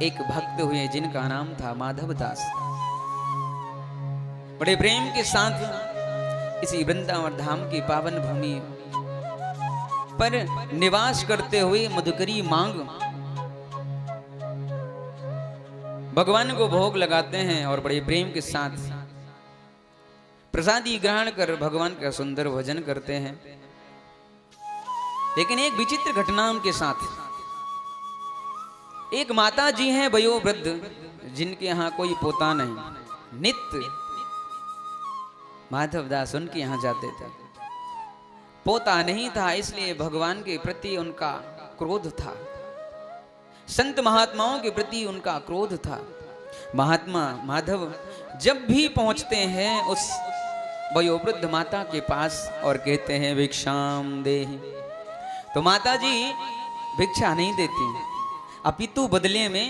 एक भक्त हुए जिनका नाम था माधव दास। बड़े प्रेम के साथ इसी वृंदावन धाम की पावन भूमि पर निवास करते हुए मधुकरी मांग भगवान को भोग लगाते हैं और बड़े प्रेम के साथ प्रसादी ग्रहण कर भगवान का सुंदर भजन करते हैं। लेकिन एक विचित्र घटना के साथ, एक माता जी हैं वयोवृद्ध जिनके यहाँ कोई पोता नहीं। नित्य माधव दास उनके यहाँ जाते थे। पोता नहीं था इसलिए भगवान के प्रति उनका क्रोध था, संत महात्माओं के प्रति उनका क्रोध था। महात्मा माधव जब भी पहुंचते हैं उस वयोवृद्ध माता के पास और कहते हैं भिक्षाम देहि, तो माता जी भिक्षा नहीं देती, अपितु बदले में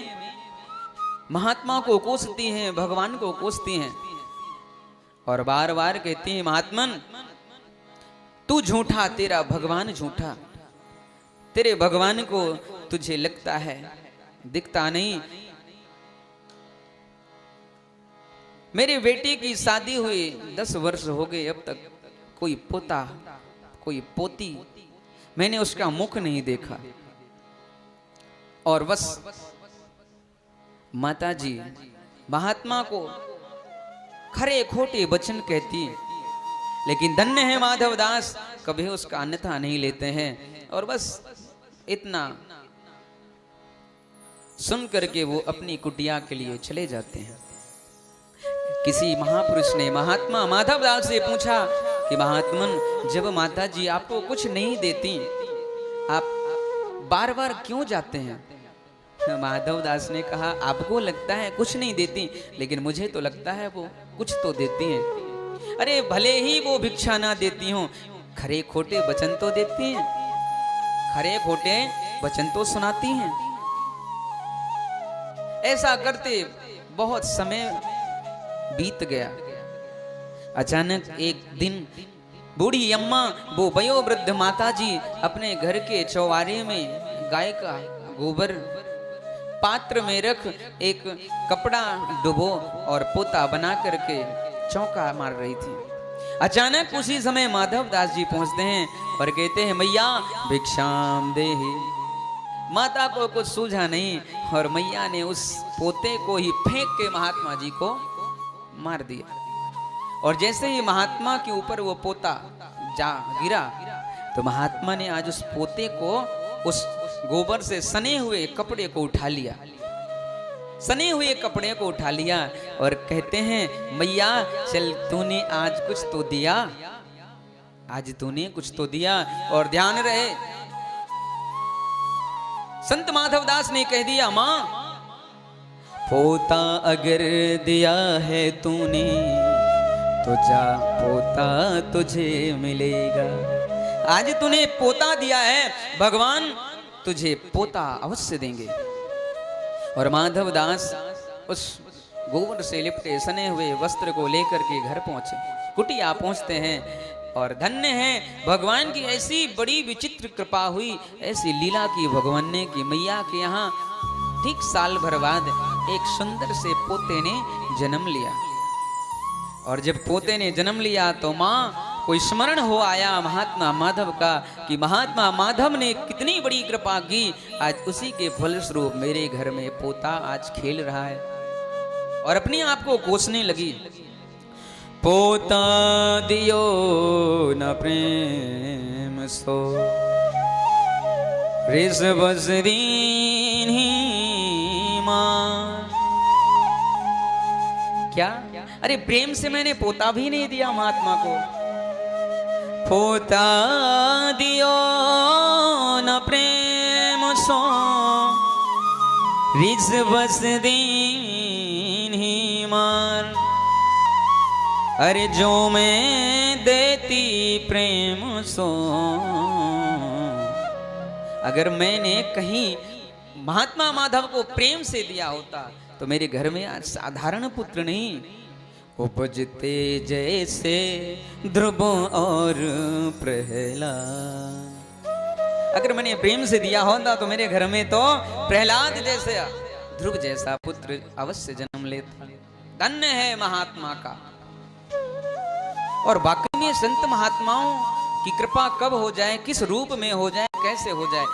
महात्मा को कोसती हैं, भगवान को कोसती हैं और बार बार कहती हैं महात्मन तू झूठा, तेरा भगवान झूठा, तेरे भगवान को तुझे लगता है दिखता नहीं। मेरे बेटे की शादी हुई 10 वर्ष हो गए, अब तक कोई पोता कोई पोती मैंने उसका मुख नहीं देखा। और बस माता जी महात्मा को खरे खोटे वचन कहती, लेकिन धन्य है माधव दास, कभी उसका अन्यथा नहीं लेते हैं। और बस इतना सुन करके वो अपनी कुटिया के लिए चले जाते हैं। किसी महापुरुष ने महात्मा माधव दास से पूछा कि महात्मन जब माता जी आपको कुछ नहीं देती आप बार बार क्यों जाते हैं? माधव दास ने कहा आपको लगता है कुछ नहीं देती, लेकिन मुझे तो लगता है वो कुछ तो देती हैं। अरे भले ही वो भिक्षा ना देती हूं, खरे खोटे वचन तो देती हैं, खरे खोटे वचन तो सुनाती हैं। ऐसा करते बहुत समय बीत गया। अचानक एक दिन बूढ़ी अम्मा वो वयोवृद्ध माता जी अपने घर के चौबारे में गाय का गोबर पात्र में रख एक कपड़ा डुबो और पोता बना करके चौका मार रही थी। अचानक उसी समय माधव दास जी पहुंचते हैं और कहते हैं मैया भिक्षाम देहि। माता को कुछ सूझा नहीं और मैया ने उस पोते को ही फेंक के महात्मा जी को मार दिया। और जैसे ही महात्मा के ऊपर वो पोता जा गिरा तो महात्मा ने आज उस पोते को उस गोबर से सने हुए कपड़े को उठा लिया, सने हुए कपड़े को उठा लिया और कहते हैं मैया चल तूने आज कुछ तो दिया, आज तूने कुछ तो दिया। और ध्यान रहे संत माधव दास ने कह दिया मां पोता अगर दिया है तूने तो जा पोता तुझे मिलेगा। आज तूने पोता दिया है, भगवान तुझे पोता अवश्य देंगे। और माधव दास उस गोबर से लिपटे सने हुए वस्त्र को लेकर के घर पहुंचे, कुटिया पहुंचते हैं। और धन्य है भगवान की ऐसी बड़ी विचित्र कृपा हुई, ऐसी लीला की भगवान ने कि मैया के यहाँ ठीक साल भर बाद एक सुंदर से पोते ने जन्म लिया। और जब पोते ने जन्म लिया तो माँ कोई स्मरण हो आया महात्मा माधव का कि महात्मा माधव ने कितनी बड़ी कृपा की, आज उसी के फलस्वरूप मेरे घर में पोता आज खेल रहा है। और अपने आप को कोसने लगी, पोता दियो न प्रेम सो रिस बस दीन ही मां। क्या? अरे प्रेम से मैंने पोता भी नहीं दिया महात्मा को। पोता दियो न प्रेम सो रिस बस दीन ही मार। अरे जो मैं देती प्रेम सो, अगर मैंने कहीं महात्मा माधव को प्रेम से दिया होता तो मेरे घर में आज साधारण पुत्र नहीं उपजते जैसे ध्रुव और प्रहलाद। अगर मैंने प्रेम से दिया होता तो मेरे घर में तो प्रहलाद जैसे ध्रुव जैसा पुत्र अवश्य जन्म लेता। धन्य है महात्मा का। और वाकई में संत महात्माओं की कृपा कब हो जाए, किस रूप में हो जाए, कैसे हो जाए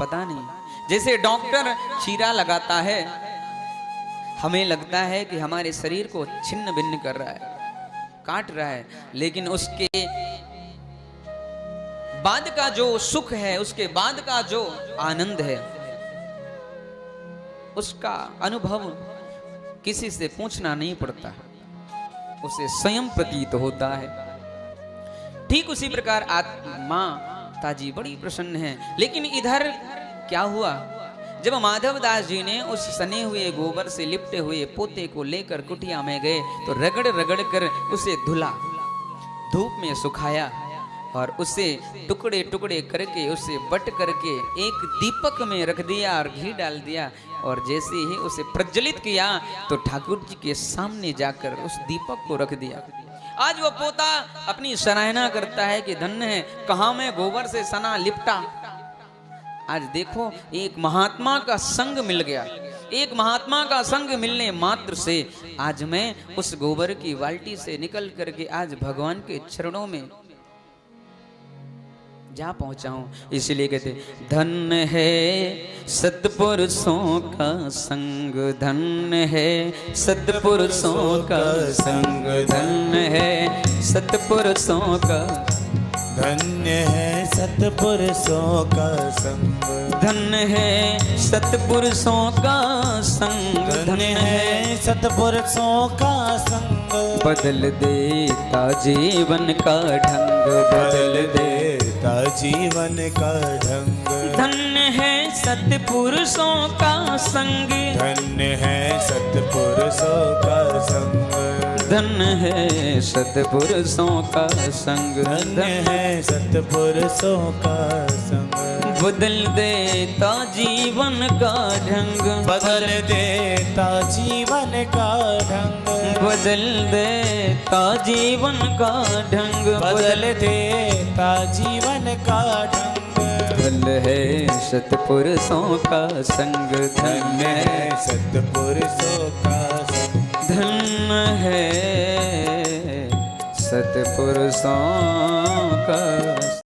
पता नहीं। जैसे डॉक्टर चीरा लगाता है, हमें लगता है कि हमारे शरीर को छिन्न भिन्न कर रहा है, काट रहा है, लेकिन उसके बाद का जो सुख है, उसके बाद का जो आनंद है, उसका अनुभव किसी से पूछना नहीं पड़ता, उसे स्वयं प्रतीत होता है। ठीक उसी प्रकार आत्मा ताजी बड़ी प्रसन्न है। लेकिन इधर क्या हुआ, जब माधव दास जी ने उस सने हुए गोबर से लिपटे हुए पोते को लेकर कुटिया में गए तो रगड़ रगड़ कर उसे धुला, धूप में सुखाया और उसे टुकड़े टुकड़े करके उसे बट करके एक दीपक में रख दिया और घी डाल दिया। और जैसे ही उसे प्रज्वलित किया तो ठाकुर जी के सामने जाकर उस दीपक को रख दिया। आज वो पोता अपनी सराहना करता है कि धन्य है, कहाँ मैं गोबर से सना लिपटा। आज देखो, एक महात्मा का संग मिल गया। एक महात्मा का संग मिलने मात्र से आज मैं उस गोबर की बाल्टी से निकल करके आज भगवान के चरणों में जा पहुंचा हूं। इसलिए कहते धन्य है सत्पुरुषों का संग, धन्य है सत्पुरुषों का संग, धन्य है सत्पुरुषों का, धन्य है सत्पुरुषों का संग, धन्य है सत्पुरुषों का संग, धन्य है सत्पुरुषों का संग, बदल देता जीवन का ढंग, बदल देता जीवन का ढंग, धन्य है सत्पुरुषों का संग, धन्य है सत्पुरुषों का संग, धन्य है सत्पुरुषों का संग, धन्य है सत्पुरुषों का संग, बदल देता जीवन का ढंग, बदल देता जीवन का ढंग, बदल देता जीवन का ढंग, बदल देता जीवन का ढंग, धन्य है सत्पुरुषों का संग, धन्य है सत्पुरुषों का संग, धन्य है सत्पुरुषों